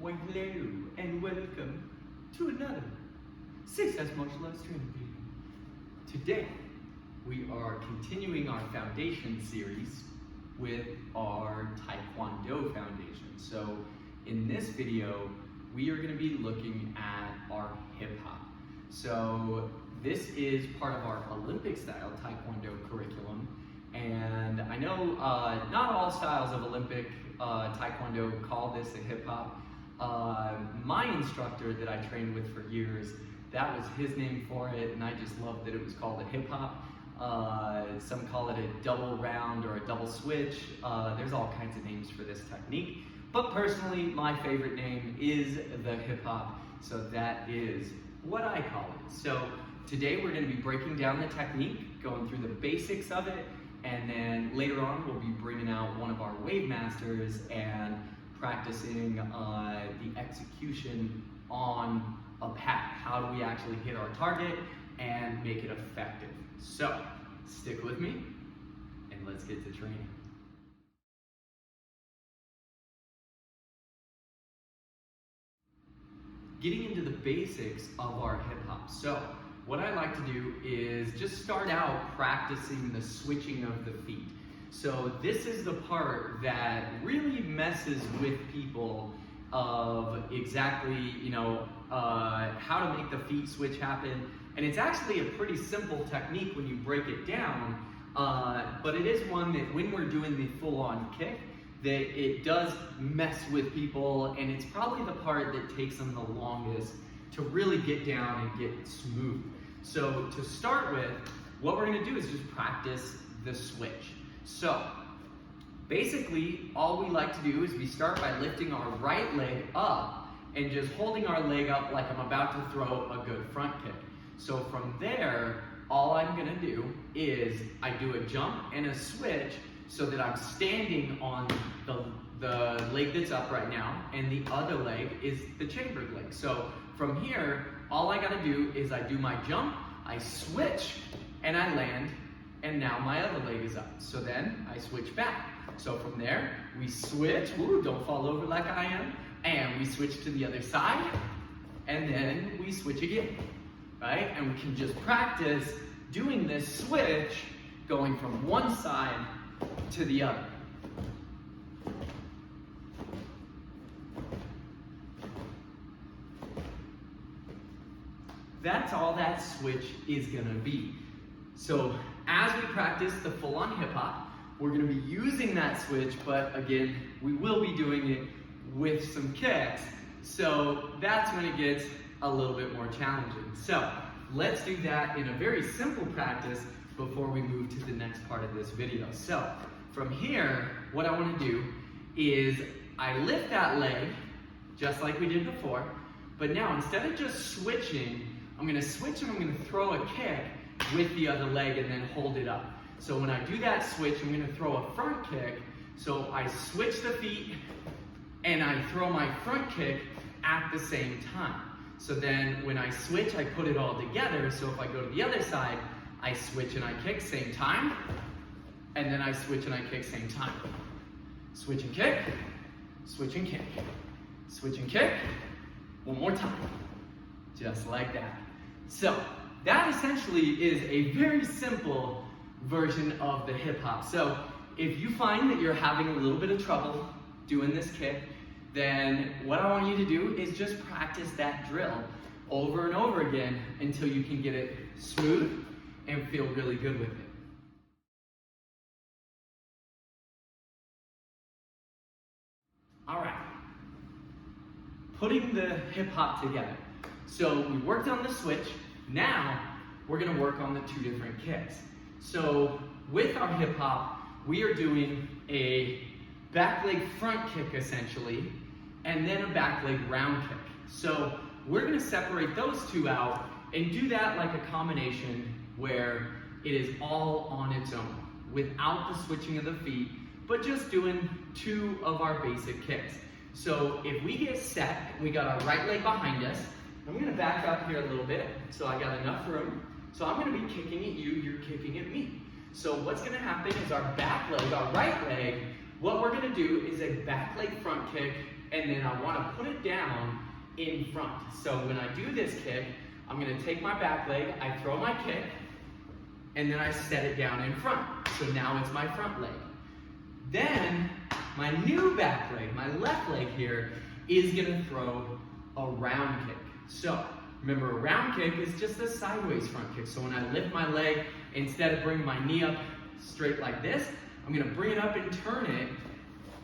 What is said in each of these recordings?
Why hello and welcome to another Success Martial Arts training video. Today we are continuing our foundation series with our TaeKwonDo foundation. So in this video we are going to be looking at our hip hop. So this is part of our Olympic style TaeKwonDo curriculum, and I know not all styles of Olympic TaeKwonDo call this a hip hop. My instructor that I trained with for years, that was his name for it, and I just loved that it was called a hip hop. Some call it a double round or a double switch. There's all kinds of names for this technique, but personally my favorite name is the hip hop, so that is what I call it. So today we're going to be breaking down the technique, going through the basics of it, and then later on we'll be bringing out one of our WaveMasters and practicing the execution on a pad. How do we actually hit our target and make it effective? So stick with me and let's get to training. Getting into the basics of our hip hop. So what I like to do is just start out practicing the switching of the feet. So this is the part that really messes with people of exactly, how to make the feet switch happen. And it's actually a pretty simple technique when you break it down, but it is one that when we're doing the full-on kick, that it does mess with people, and it's probably the part that takes them the longest to really get down and get smooth. So to start with, what we're gonna do is just practice the switch. So basically, all we like to do is we start by lifting our right leg up and just holding our leg up like I'm about to throw a good front kick. So from there, all I'm gonna do is I do a jump and a switch so that I'm standing on the leg that's up right now, and the other leg is the chambered leg. So from here, all I gotta do is I do my jump, I switch, and I land, and now my other leg is up. So then I switch back. So from there, we switch, ooh, don't fall over like I am, and we switch to the other side, and then we switch again, right? And we can just practice doing this switch, going from one side to the other. That's all that switch is gonna be. So as we practice the full-on hip hop, we're gonna be using that switch, but again, we will be doing it with some kicks. So that's when it gets a little bit more challenging. So let's do that in a very simple practice before we move to the next part of this video. So from here, what I wanna do is I lift that leg, just like we did before, but now instead of just switching, I'm gonna switch and I'm gonna throw a kick with the other leg and then hold it up. So when I do that switch, I'm gonna throw a front kick. So I switch the feet and I throw my front kick at the same time. So then when I switch, I put it all together. So if I go to the other side, I switch and I kick, same time. And then I switch and I kick, same time. Switch and kick, switch and kick, switch and kick. One more time, just like that. So that essentially is a very simple version of the hip hop. So if you find that you're having a little bit of trouble doing this kick, then what I want you to do is just practice that drill over and over again until you can get it smooth and feel really good with it. All right, putting the hip hop together. So we worked on the switch. Now we're gonna work on the two different kicks. So with our hip hop, we are doing a back leg front kick essentially, and then a back leg round kick. So we're gonna separate those two out and do that like a combination where it is all on its own, without the switching of the feet, but just doing two of our basic kicks. So if we get set, we got our right leg behind us. I'm gonna back up here a little bit so I got enough room. So I'm gonna be kicking at you, you're kicking at me. So what's gonna happen is our back leg, our right leg, what we're gonna do is a back leg front kick and then I want to put it down in front. So when I do this kick, I'm going to take my back leg, I throw my kick, and then I set it down in front. So now it's my front leg. Then my new back leg, my left leg here, is going to throw a round kick. So remember, a round kick is just a sideways front kick. So when I lift my leg, instead of bringing my knee up straight like this, I'm going to bring it up and turn it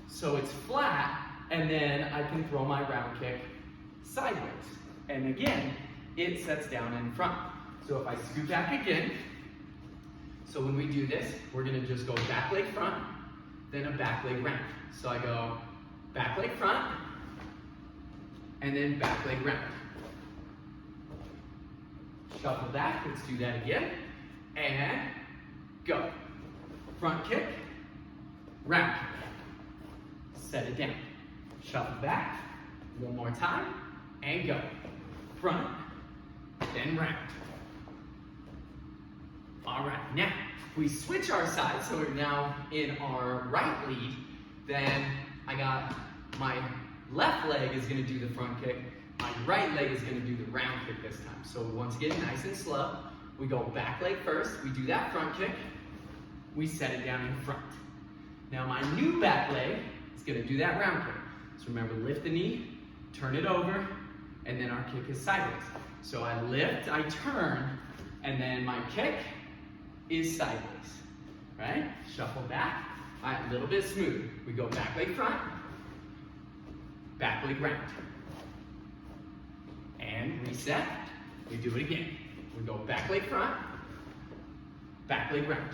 so it's flat, and then I can throw my round kick sideways. And again, it sets down in front. So if I scoot back again, so when we do this, we're going to just go back leg front, then a back leg round. So I go back leg front, and then back leg round. Shuffle back, let's do that again, and go. Front kick, round kick. Set it down. Shuffle back, one more time, and go. Front, then round. All right, now, if we switch our sides, so we're now in our right lead, then I got my left leg is gonna do the front kick, my right leg is gonna do the round kick this time. So once again, nice and slow, we go back leg first, we do that front kick, we set it down in front. Now my new back leg is gonna do that round kick. So remember, lift the knee, turn it over, and then our kick is sideways. So I lift, I turn, and then my kick is sideways, right? Shuffle back, all right, a little bit smooth. We go back leg front, back leg round. And reset, we do it again. We go back leg front, back leg round.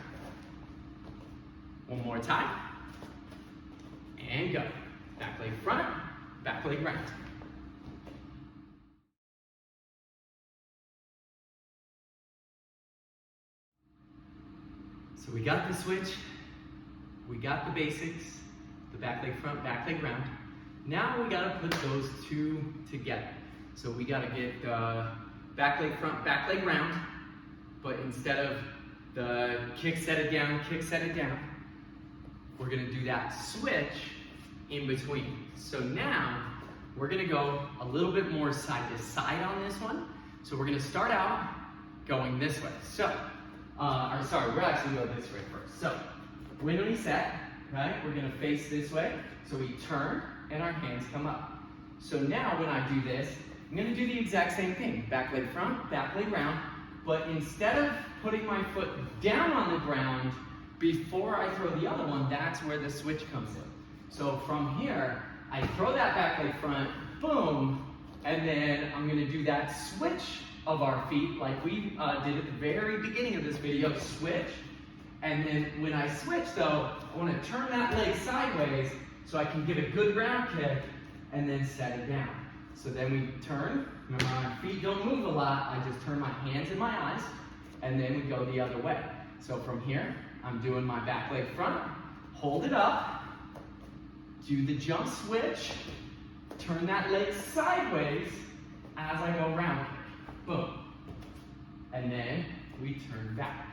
One more time, and go. Back leg front, back leg round. So we got the switch, we got the basics, the back leg front, back leg round. Now we gotta put those two together. So we gotta get the back leg front, back leg round, but instead of the kick, set it down, we're gonna do that switch in between. So now we're gonna go a little bit more side to side on this one. So we're gonna start out going this way. So, we're actually going this way first. So, when we set, right, we're gonna face this way. So we turn and our hands come up. So now when I do this, I'm gonna do the exact same thing. Back leg front, back leg round, but instead of putting my foot down on the ground before I throw the other one, that's where the switch comes in. So from here, I throw that back leg front, boom, and then I'm gonna do that switch of our feet like we did at the very beginning of this video, switch. And then when I switch though, I wanna turn that leg sideways so I can get a good round kick and then set it down. So then we turn, remember my feet don't move a lot, I just turn my hands and my eyes, and then we go the other way. So from here, I'm doing my back leg front, hold it up, do the jump switch, turn that leg sideways as I go round kick, boom. And then we turn back.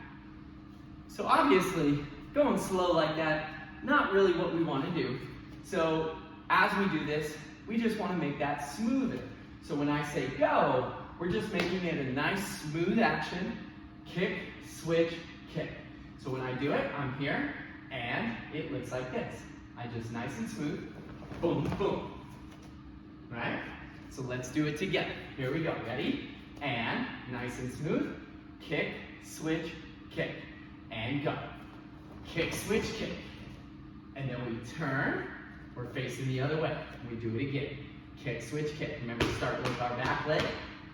So obviously, going slow like that, not really what we want to do. So as we do this, we just want to make that smoother. So when I say go, we're just making it a nice smooth action, kick, switch, kick. So when I do it, I'm here, and it looks like this. I just nice and smooth, boom, boom, right? So let's do it together. Here we go, ready? And nice and smooth, kick, switch, kick, and go. Kick, switch, kick. And then we turn, we're facing the other way. We do it again. Kick, switch, kick. Remember to start with our back leg.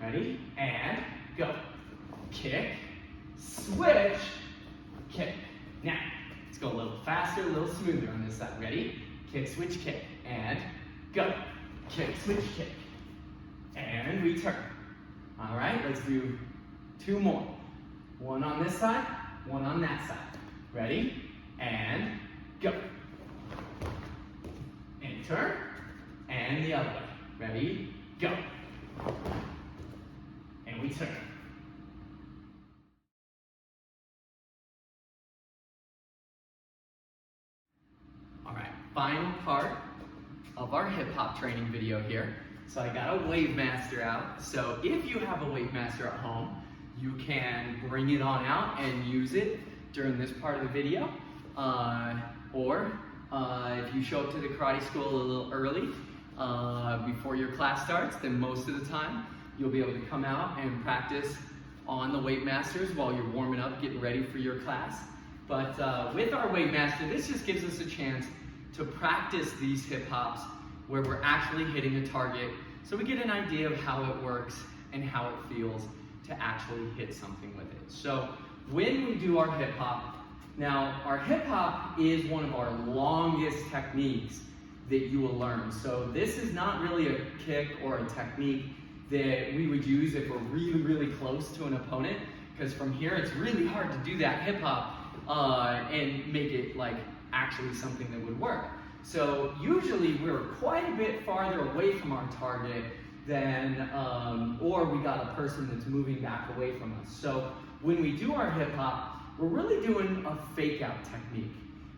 Ready? And go. Kick, switch, kick. Now, let's go a little faster, a little smoother on this side. Ready? Kick, switch, kick. And go. Kick, switch, kick. And we turn. All right, let's do two more. One on this side, one on that side. Ready? And go. And turn. And the other way. Ready? Go. And we turn. All right, final part of our hip hop training video here. So I got a WaveMaster out. So if you have a WaveMaster at home, you can bring it on out and use it during this part of the video. Or if you show up to the karate school a little early, before your class starts, then most of the time you'll be able to come out and practice on the WaveMasters while you're warming up, getting ready for your class. But with our WaveMaster, this just gives us a chance to practice these hip hops where we're actually hitting a target, so we get an idea of how it works and how it feels to actually hit something with it. So when we do our hip hop, now our hip hop is one of our longest techniques that you will learn. So this is not really a kick or a technique that we would use if we're really, really close to an opponent, because from here it's really hard to do that hip hop and make it like actually something that would work. So usually we're quite a bit farther away from our target than, or we got a person that's moving back away from us. So when we do our hip hop, we're really doing a fake out technique,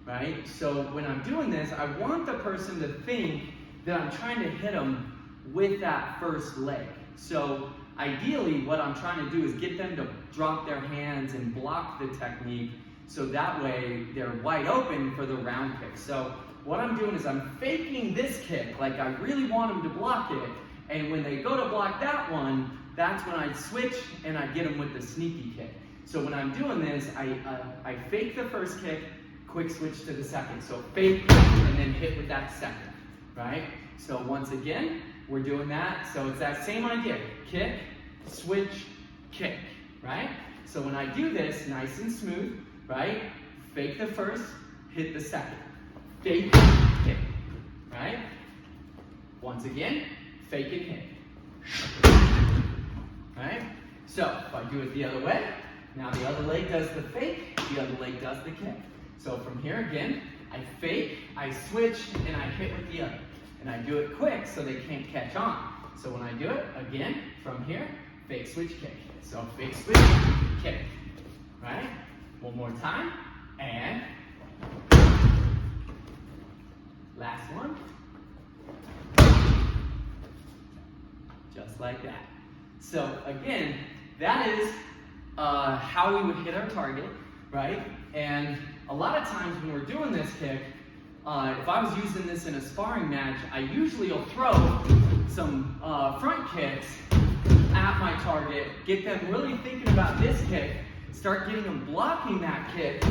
right? So when I'm doing this, I want the person to think that I'm trying to hit them with that first leg. So ideally what I'm trying to do is get them to drop their hands and block the technique, so that way they're wide open for the round kick. So what I'm doing is I'm faking this kick, like I really want them to block it, and when they go to block that one, that's when I switch and I get them with the sneaky kick. So when I'm doing this, I fake the first kick, quick switch to the second. So fake and then hit with that second, right? So once again, we're doing that. So it's that same idea, kick, switch, kick, right? So when I do this nice and smooth, right? Fake the first, hit the second. Fake, hit, right? Once again, fake and hit. Right? So if I do it the other way, now the other leg does the fake, the other leg does the kick. So from here again, I fake, I switch, and I hit with the other. And I do it quick so they can't catch on. So when I do it, again, from here, fake, switch, kick. So fake, switch, kick. Right? One more time, and last one. Just like that. So again, that is how we would hit our target, right? And a lot of times when we're doing this kick, if I was using this in a sparring match, I usually will throw some front kicks at my target, get them really thinking about this kick, start getting them blocking that kick,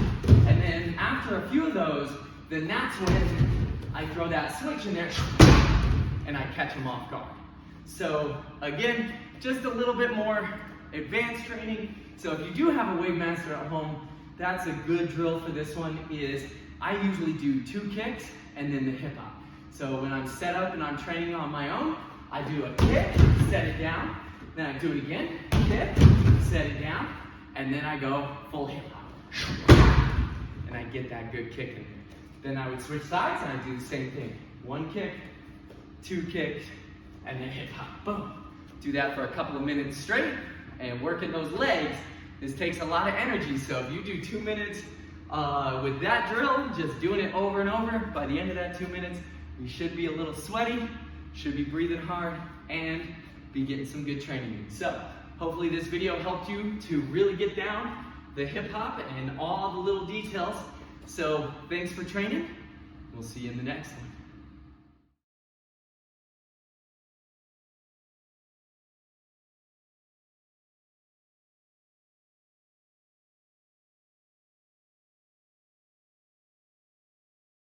and then after a few of those, then that's when I throw that switch in there and I catch them off guard. So again, just a little bit more advanced training. So if you do have a WaveMaster at home, that's a good drill for this one. Is I usually do 2 kicks and then the hip hop. So when I'm set up and I'm training on my own, I do a kick, set it down, then I do it again, kick, set it down, and then I go full hip hop. And I get that good kick in there. Then I would switch sides and I do the same thing. 1 kick, 2 kicks, and then hip hop, boom. Do that for a couple of minutes straight, and working those legs, this takes a lot of energy. So if you do 2 minutes with that drill, just doing it over and over, by the end of that 2 minutes, you should be a little sweaty, should be breathing hard, and be getting some good training. So hopefully this video helped you to really get down the hip hop and all the little details. So thanks for training. We'll see you in the next one.